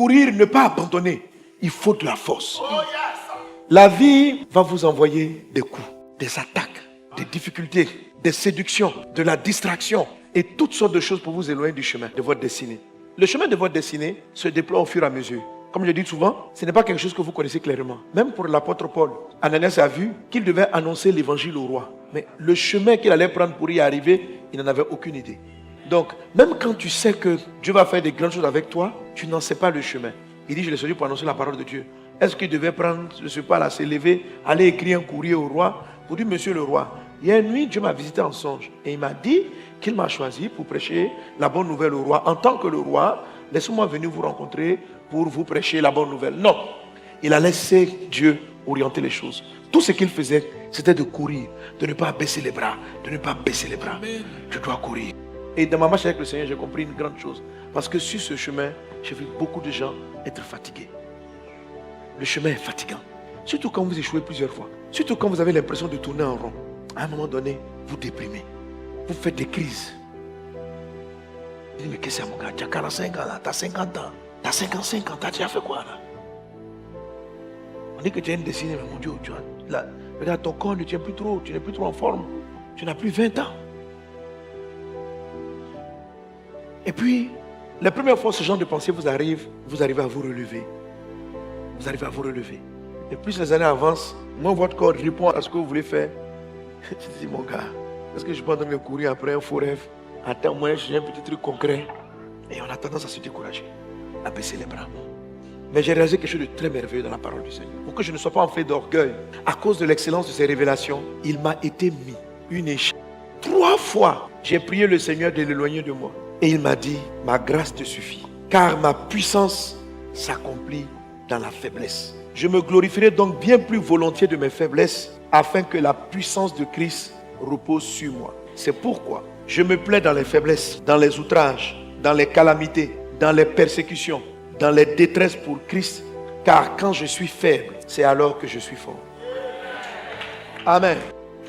courir, ne pas abandonner. Il faut de la force. La vie va vous envoyer des coups, des attaques, des difficultés, des séductions, de la distraction et toutes sortes de choses pour vous éloigner du chemin de votre destinée. Le chemin de votre destinée se déploie au fur et à mesure. Comme je dis souvent, ce n'est pas quelque chose que vous connaissez clairement. Même pour l'apôtre Paul, Ananias a vu qu'il devait annoncer l'évangile au roi. Mais le chemin qu'il allait prendre pour y arriver, il n'en avait aucune idée. Donc, même quand tu sais que Dieu va faire des grandes choses avec toi, tu n'en sais pas le chemin. Il dit, je l'ai sorti pour annoncer la parole de Dieu. Est-ce qu'il devait prendre, je ne sais pas, là, se lever, aller écrire un courrier au roi pour dire, monsieur le roi, hier nuit, Dieu m'a visité en songe. Et il m'a dit qu'il m'a choisi pour prêcher la bonne nouvelle au roi. En tant que le roi, laissez-moi venir vous rencontrer pour vous prêcher la bonne nouvelle. Non, il a laissé Dieu orienter les choses. Tout ce qu'il faisait, c'était de courir, de ne pas baisser les bras, de ne pas baisser les bras. Je dois courir. Et dans ma marche avec le Seigneur, j'ai compris une grande chose. Parce que sur ce chemin, j'ai vu beaucoup de gens être fatigués. Le chemin est fatigant. Surtout quand vous échouez plusieurs fois. Surtout quand vous avez l'impression de tourner en rond. À un moment donné, vous déprimez. Vous faites des crises. Vous dites, mais qu'est-ce que c'est mon gars? Tu as 45 ans là, tu as 50 ans. Tu as 55 ans, tu as fait quoi là? On dit que tu as une destinée, mais mon Dieu, tu as, là, regarde, ton corps ne tient plus trop, tu n'es plus trop en forme. Tu n'as plus 20 ans. Et puis, la première fois ce genre de pensée vous arrivez à vous relever. Vous arrivez à vous relever. Et plus les années avancent, moins votre corps répond à ce que vous voulez faire. Tu te dis, mon gars, est-ce que je peux en train de courir après un faux rêve? Attends, moi, j'ai un petit truc concret. Et on a tendance à se décourager, à baisser les bras. Mais j'ai réalisé quelque chose de très merveilleux dans la parole du Seigneur. Pour que je ne sois pas enflé d'orgueil, à cause de l'excellence de ses révélations, il m'a été mis une échelle. 3 fois, j'ai prié le Seigneur de l'éloigner de moi. Et il m'a dit, ma grâce te suffit, car ma puissance s'accomplit dans la faiblesse. Je me glorifierai donc bien plus volontiers de mes faiblesses, afin que la puissance de Christ repose sur moi. C'est pourquoi je me plais dans les faiblesses, dans les outrages, dans les calamités, dans les persécutions, dans les détresses pour Christ, car quand je suis faible, c'est alors que je suis fort. Amen.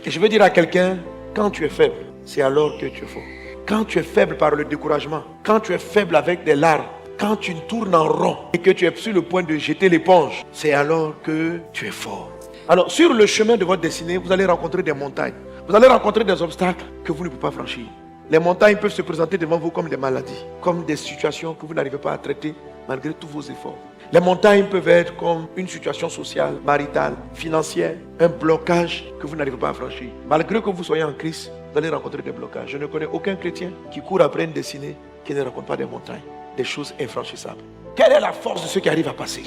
Et je veux dire à quelqu'un, quand tu es faible, c'est alors que tu es fort. Quand tu es faible par le découragement, quand tu es faible avec des larmes, quand tu tournes en rond et que tu es sur le point de jeter l'éponge, c'est alors que tu es fort. Alors, sur le chemin de votre destinée, vous allez rencontrer des montagnes. Vous allez rencontrer des obstacles que vous ne pouvez pas franchir. Les montagnes peuvent se présenter devant vous comme des maladies, comme des situations que vous n'arrivez pas à traiter malgré tous vos efforts. Les montagnes peuvent être comme une situation sociale, maritale, financière, un blocage que vous n'arrivez pas à franchir. Malgré que vous soyez en Christ, vous allez rencontrer des blocages. Je ne connais aucun chrétien qui court après une destinée qui ne rencontre pas des montagnes, des choses infranchissables. Quelle est la force de ceux qui arrivent à passer?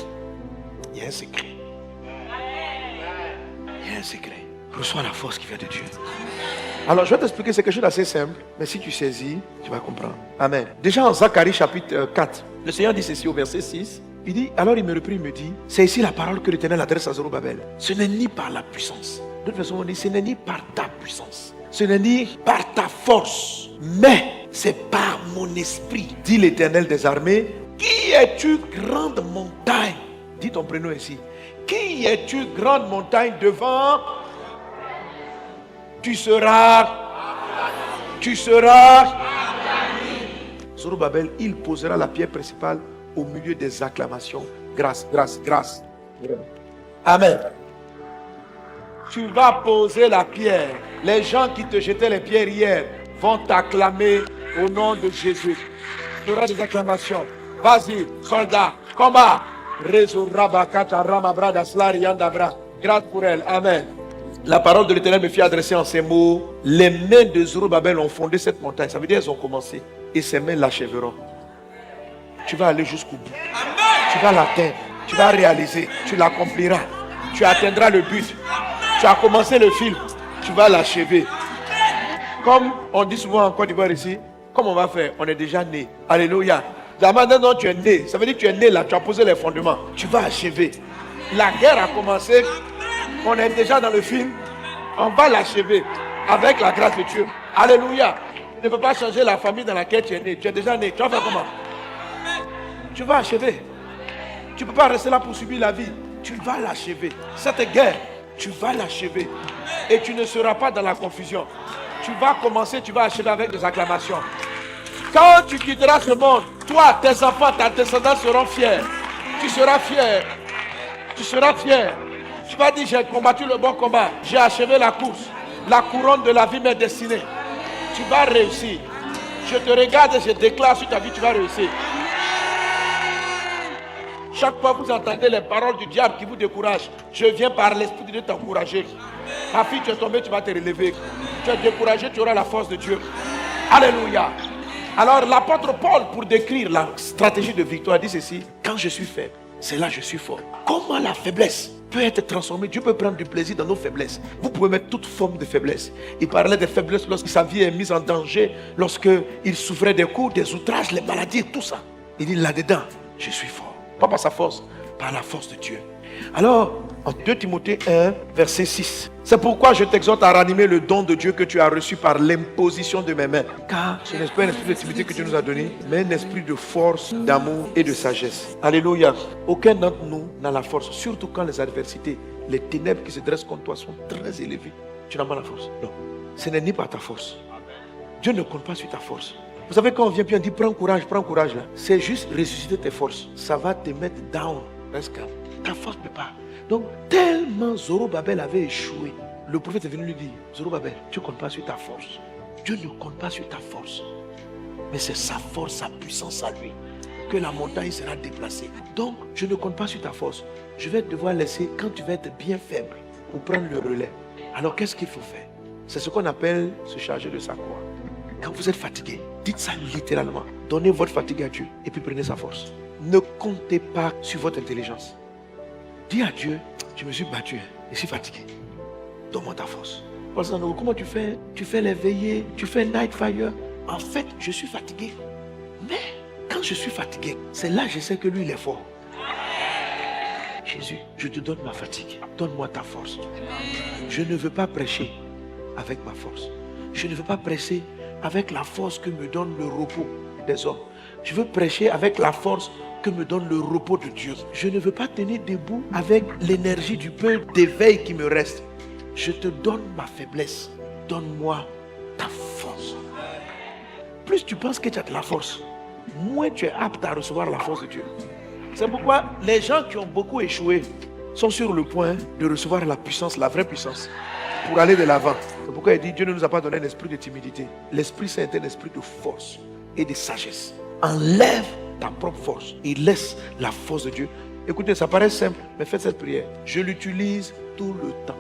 Il y a un secret. Il y a un secret. Reçois la force qui vient de Dieu. Alors, je vais t'expliquer, c'est quelque chose d'assez simple, mais si tu saisis, tu vas comprendre. Amen. Déjà en Zacharie chapitre 4, le Seigneur dit ceci au verset 6. Il dit, alors il me reprit, il me dit, c'est ici la parole que l'Éternel adresse à Zorobabel. Ce n'est ni par la puissance. D'autres façons, on dit, ce n'est ni par ta puissance. Ce n'est ni par ta force, mais c'est par mon esprit, dit l'Éternel des armées. Qui es-tu, grande montagne? Dis ton prénom ici. Qui es-tu, grande montagne, devant? Tu seras. Zorobabel, il posera la pierre principale au milieu des acclamations. Grâce, grâce, grâce. Amen. Tu vas poser la pierre. Les gens qui te jetaient les pierres hier vont t'acclamer au nom de Jésus. Tu auras des acclamations. Vas-y, soldat, combat. Grâce pour elle. Amen. La parole de l'Éternel me fit adresser en ces mots. Les mains de Zorobabel ont fondé cette montagne. Ça veut dire qu'elles ont commencé. Et ses mains l'achèveront. Tu vas aller jusqu'au bout. Tu vas l'atteindre. Tu vas réaliser. Tu l'accompliras. Tu atteindras le but. Tu as commencé le film. Tu vas l'achever. Comme on dit souvent en Côte d'Ivoire ici, comme on va faire, on est déjà né. Alléluia. La manière dont tu es né, ça veut dire que tu es né là, tu as posé les fondements. Tu vas achever. La guerre a commencé. On est déjà dans le film. On va l'achever avec la grâce de Dieu. Alléluia. Tu ne peux pas changer la famille dans laquelle tu es né. Tu es déjà né. Tu vas faire comment? Tu vas achever. Tu ne peux pas rester là pour subir la vie. Tu vas l'achever. Cette guerre, tu vas l'achever. Et tu ne seras pas dans la confusion. Tu vas commencer, tu vas achever avec des acclamations. Quand tu quitteras ce monde, toi, tes enfants, ta descendance seront fiers. Tu seras fier. Tu seras fier. Tu vas dire, j'ai combattu le bon combat. J'ai achevé la course. La couronne de la vie m'est destinée. Tu vas réussir. Je te regarde et je déclare sur ta vie, tu vas réussir. Chaque fois que vous entendez les paroles du diable qui vous découragent, je viens par l'Esprit de Dieu t'encourager. Ma fille, tu es tombée, tu vas te relever. Tu es découragé, tu auras la force de Dieu. Alléluia. Alors l'apôtre Paul, pour décrire la stratégie de victoire, dit ceci: quand je suis faible, c'est là que je suis fort. Comment la faiblesse peut être transformée? Dieu peut prendre du plaisir dans nos faiblesses. Vous pouvez mettre toute forme de faiblesse. Il parlait des faiblesses lorsque sa vie est mise en danger, lorsqu'il souffrait des coups, des outrages, les maladies, tout ça. Il dit là-dedans, je suis fort. Pas par sa force, par la force de Dieu. Alors, en 2 Timothée 1, verset 6, c'est pourquoi je t'exhorte à ranimer le don de Dieu que tu as reçu par l'imposition de mes mains. Car ce n'est pas un esprit de timidité que Dieu nous a donné, mais un esprit de force, d'amour et de sagesse. Alléluia. Aucun d'entre nous n'a la force, surtout quand les adversités, les ténèbres qui se dressent contre toi sont très élevées. Tu n'as pas la force. Non. Ce n'est ni par ta force. Dieu ne compte pas sur ta force. Vous savez, quand on vient puis on dit prends courage là, c'est juste ressusciter tes forces. Ça va te mettre down. Reste calme. Ta force ne peut pas. Donc, tellement Zorobabel avait échoué, le prophète est venu lui dire: Zorobabel, tu ne comptes pas sur ta force. Dieu ne compte pas sur ta force. Mais c'est sa force, sa puissance à lui, que la montagne sera déplacée. Donc, je ne compte pas sur ta force. Je vais devoir laisser, quand tu vas être bien faible, pour prendre le relais. Alors, qu'est-ce qu'il faut faire? C'est ce qu'on appelle se charger de sa croix. Quand vous êtes fatigué, dites ça littéralement. Donnez votre fatigue à Dieu et puis prenez sa force. Ne comptez pas sur votre intelligence. Dis à Dieu: je me suis battu, je suis fatigué. Donne-moi ta force. Parce que comment tu fais? Tu fais les veillées, tu fais night fire. En fait, je suis fatigué. Mais quand je suis fatigué, c'est là que je sais que lui, il est fort. Jésus, je te donne ma fatigue. Donne-moi ta force. Je ne veux pas prêcher avec ma force. Je ne veux pas prêcher avec la force que me donne le repos des hommes. Je veux prêcher avec la force que me donne le repos de Dieu. Je ne veux pas tenir debout avec l'énergie du peu d'éveil qui me reste. Je te donne ma faiblesse. Donne-moi ta force. Plus tu penses que tu as de la force, moins tu es apte à recevoir la force de Dieu. C'est pourquoi les gens qui ont beaucoup échoué sont sur le point de recevoir la puissance, la vraie puissance, pour aller de l'avant. C'est pourquoi il dit: Dieu ne nous a pas donné un esprit de timidité. L'Esprit Saint est un esprit de force et de sagesse. Enlève ta propre force et laisse la force de Dieu. Écoutez, ça paraît simple, mais faites cette prière. Je l'utilise tout le temps.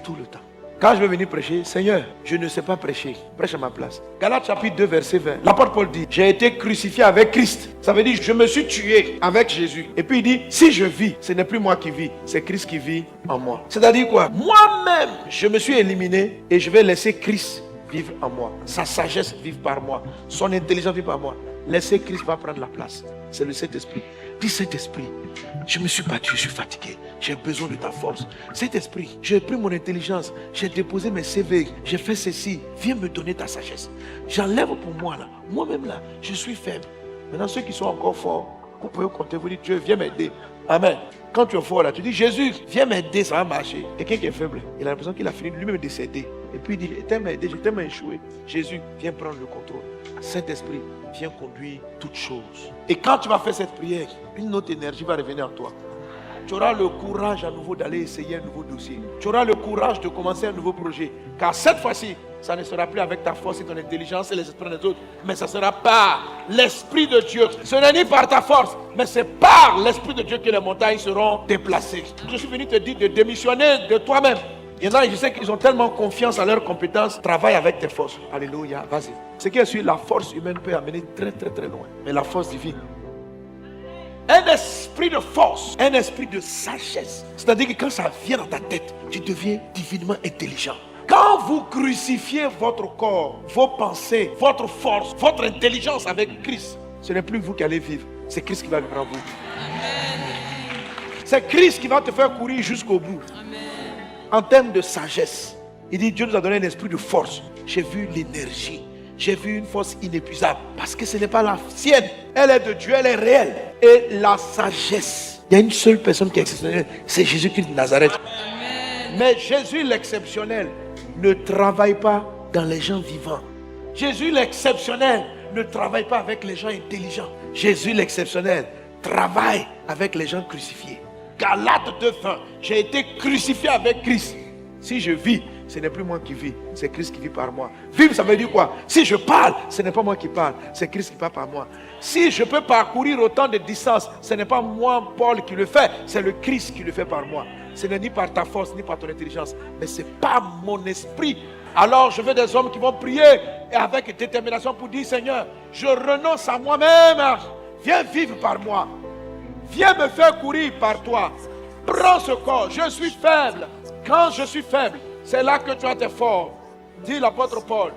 Tout le temps. Quand je vais venir prêcher: Seigneur, je ne sais pas prêcher. Prêche à ma place. Galates chapitre 2, verset 20. L'apôtre Paul dit: j'ai été crucifié avec Christ. Ça veut dire je me suis tué avec Jésus. Et puis il dit: si je vis, ce n'est plus moi qui vis, c'est Christ qui vit en moi. C'est-à-dire quoi? Moi-même, je me suis éliminé et je vais laisser Christ vivre en moi. Sa sagesse vivre par moi. Son intelligence vivre par moi. Laissez Christ va prendre la place. C'est le Saint-Esprit. Dis: Saint-Esprit, je me suis battu, je suis fatigué. J'ai besoin de ta force. Saint-Esprit, j'ai pris mon intelligence, j'ai déposé mes CV, j'ai fait ceci. Viens me donner ta sagesse. J'enlève pour moi là. Moi-même là, je suis faible. Maintenant, ceux qui sont encore forts, vous pouvez compter, vous dites: Dieu, viens m'aider. Amen. Quand tu es fort là, tu dis: Jésus, viens m'aider, ça va marcher. Quelqu'un qui est faible, il a l'impression qu'il a fini lui-même de s'aider. Et puis il dit: je t'ai aidé, je t'ai échoué. Jésus, viens prendre le contrôle. Saint-Esprit, viens conduire toutes choses. Et quand tu vas faire cette prière, une autre énergie va revenir en toi. Tu auras le courage à nouveau d'aller essayer un nouveau dossier. Tu auras le courage de commencer un nouveau projet. Car cette fois-ci, ça ne sera plus avec ta force et ton intelligence et les esprits des autres, mais ça sera par l'Esprit de Dieu. Ce n'est ni par ta force, mais c'est par l'Esprit de Dieu que les montagnes seront déplacées. Je suis venu te dire de démissionner de toi-même. Il y en a, je sais qu'ils ont tellement confiance en leurs compétences. Travaille avec tes forces. Alléluia, vas-y. Ce qui est sûr, la force humaine peut amener très très très loin. Mais la force divine, un esprit de force, un esprit de sagesse. C'est-à-dire que quand ça vient dans ta tête, tu deviens divinement intelligent. Quand vous crucifiez votre corps, vos pensées, votre force, votre intelligence avec Christ, ce n'est plus vous qui allez vivre, c'est Christ qui va vivre en vous. C'est Christ qui va te faire courir jusqu'au bout. En termes de sagesse, il dit: Dieu nous a donné un esprit de force. J'ai vu l'énergie, j'ai vu une force inépuisable, parce que ce n'est pas la sienne, elle est de Dieu, elle est réelle. Et la sagesse, il y a une seule personne qui est exceptionnelle, c'est Jésus-Christ de Nazareth. Amen. Mais Jésus l'exceptionnel ne travaille pas dans les gens vivants. Jésus l'exceptionnel ne travaille pas avec les gens intelligents. Jésus l'exceptionnel travaille avec les gens crucifiés. Galates 2:20. J'ai été crucifié avec Christ. Si je vis, ce n'est plus moi qui vis, c'est Christ qui vit par moi. Vivre, ça veut dire quoi? Si je parle, ce n'est pas moi qui parle, c'est Christ qui parle par moi. Si je peux parcourir autant de distance, ce n'est pas moi, Paul, qui le fait, c'est le Christ qui le fait par moi. Ce n'est ni par ta force, ni par ton intelligence, mais c'est par mon esprit. Alors je veux des hommes qui vont prier et avec détermination pour dire, Seigneur, je renonce à moi-même. Viens vivre par moi. Viens me faire courir par toi. Prends ce corps, je suis faible. Quand je suis faible, c'est là que tu as été fort. Dit l'apôtre Paul.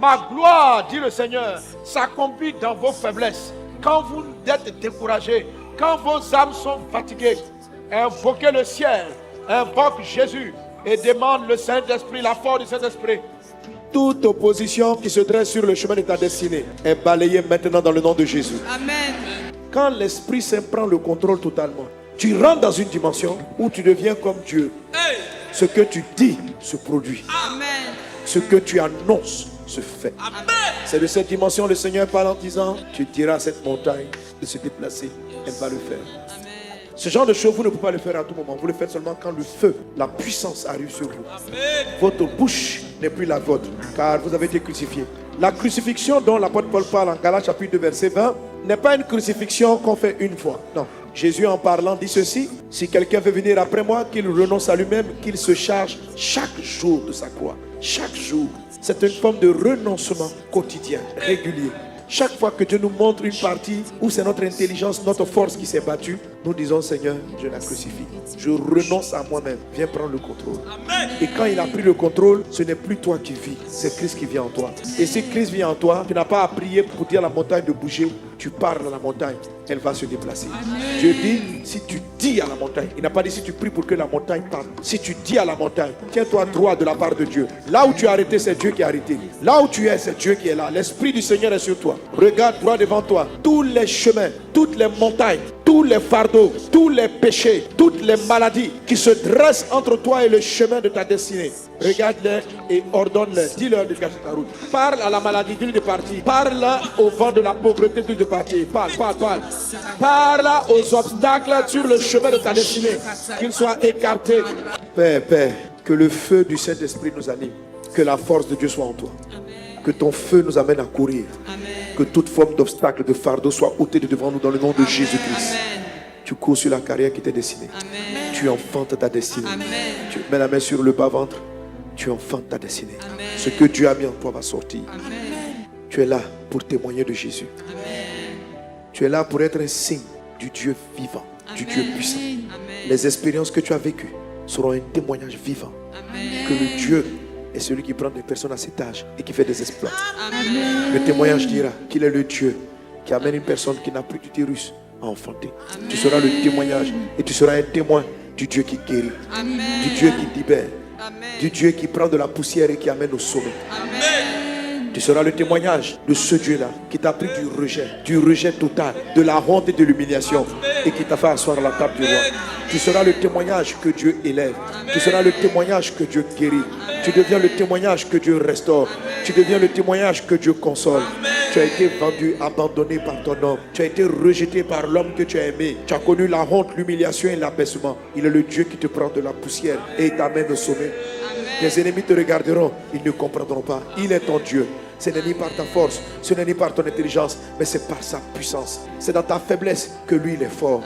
Ma gloire, dit le Seigneur, s'accomplit dans vos faiblesses. Quand vous êtes découragés, quand vos âmes sont fatiguées, invoquez le ciel, invoque Jésus et demande le Saint-Esprit, la force du Saint-Esprit. Toute opposition qui se dresse sur le chemin de ta destinée est balayée maintenant dans le nom de Jésus. Amen. Quand l'Esprit Saint prend le contrôle totalement, tu rentres dans une dimension où tu deviens comme Dieu. Hey. Ce que tu dis se produit. Amen. Ce que tu annonces se fait. Amen. C'est de cette dimension le Seigneur parle en disant, tu diras à cette montagne de se déplacer, elle va le faire. Amen. Ce genre de choses, vous ne pouvez pas le faire à tout moment. Vous le faites seulement quand le feu, la puissance arrive sur vous. Amen. Votre bouche n'est plus la vôtre, car vous avez été crucifié. La crucifixion dont l'apôtre Paul parle en Galates chapitre 2 verset 20 n'est pas une crucifixion qu'on fait une fois. Non. Jésus en parlant dit ceci, si quelqu'un veut venir après moi, qu'il renonce à lui-même, qu'il se charge chaque jour de sa croix. Chaque jour. C'est une forme de renoncement quotidien, régulier. Chaque fois que Dieu nous montre une partie où c'est notre intelligence, notre force qui s'est battue, nous disons, Seigneur, je la crucifie. Je renonce à moi-même. Viens prendre le contrôle. Amen. Et quand il a pris le contrôle, ce n'est plus toi qui vis, c'est Christ qui vit en toi. Et si Christ vit en toi, tu n'as pas à prier pour dire à la montagne de bouger. Tu parles à la montagne, elle va se déplacer. Amen. Dieu dit, si tu dis à la montagne, il n'a pas dit si tu pries pour que la montagne parle. Si tu dis à la montagne, tiens-toi droit de la part de Dieu. Là où tu as arrêté, c'est Dieu qui a arrêté. Là où tu es, c'est Dieu qui est là. L'Esprit du Seigneur est sur toi. Regarde droit devant toi. Tous les chemins, toutes les montagnes, tous les fardeaux, tous les péchés, toutes les maladies qui se dressent entre toi et le chemin de ta destinée. Regarde-les et ordonne-les. Dis-leur de gâcher ta route. Parle à la maladie, dis-lui de partir. Parle au vent de la pauvreté, dis-lui de partir. Parle. Parle aux obstacles sur le chemin de ta destinée. Qu'ils soient écartés. Père, que le feu du Saint-Esprit nous anime. Que la force de Dieu soit en toi. Que ton feu nous amène à courir. Amen. Que toute forme d'obstacle, de fardeau soit ôtée de devant nous dans le nom de Jésus-Christ. Amen. Tu cours sur la carrière qui t'est destinée. Amen. Tu enfantes ta destinée. Amen. Tu mets la main sur le bas-ventre. Tu enfantes ta destinée. Amen. Ce que Dieu a mis en toi va sortir. Amen. Tu es là pour témoigner de Jésus. Amen. Tu es là pour être un signe du Dieu vivant, du Dieu puissant. Amen. Les expériences que tu as vécues seront un témoignage vivant Amen. que le Dieu est celui qui prend des personnes à cet âge et qui fait des exploits. Amen. Le témoignage dira qu'il est le Dieu qui amène une personne qui n'a plus d'utérus à enfanter. Amen. Tu seras le témoignage et tu seras un témoin du Dieu qui guérit, Amen. du Dieu qui libère, Amen. du Dieu qui prend de la poussière et qui amène au sommet. Amen. Tu seras le témoignage de ce Dieu-là qui t'a pris du rejet total, de la honte et de l'humiliation et qui t'a fait asseoir à la table du roi. Tu seras le témoignage que Dieu élève. Tu seras le témoignage que Dieu guérit. Tu deviens le témoignage que Dieu restaure. Tu deviens le témoignage que Dieu console. Tu as été vendu, abandonné par ton homme. Tu as été rejeté par l'homme que tu as aimé. Tu as connu la honte, l'humiliation et l'abaissement. Il est le Dieu qui te prend de la poussière et t'amène au sommet. Tes ennemis te regarderont, ils ne comprendront pas. Il est ton Dieu. Ce n'est ni par ta force, ce n'est ni par ton intelligence, mais c'est par sa puissance. C'est dans ta faiblesse que lui, il est fort.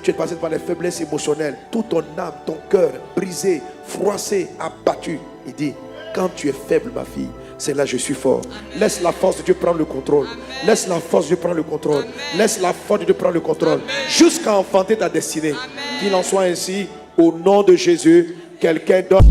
Tu es passé par les faiblesses émotionnelles. Toute ton âme, ton cœur brisé, froissé, abattu. Il dit, quand tu es faible, ma fille, c'est là que je suis fort. Laisse la force de Dieu prendre le contrôle. Laisse la force de Dieu prendre le contrôle. Laisse la force de Dieu prendre le contrôle. Jusqu'à enfanter ta destinée. Qu'il en soit ainsi, au nom de Jésus, quelqu'un d'autre.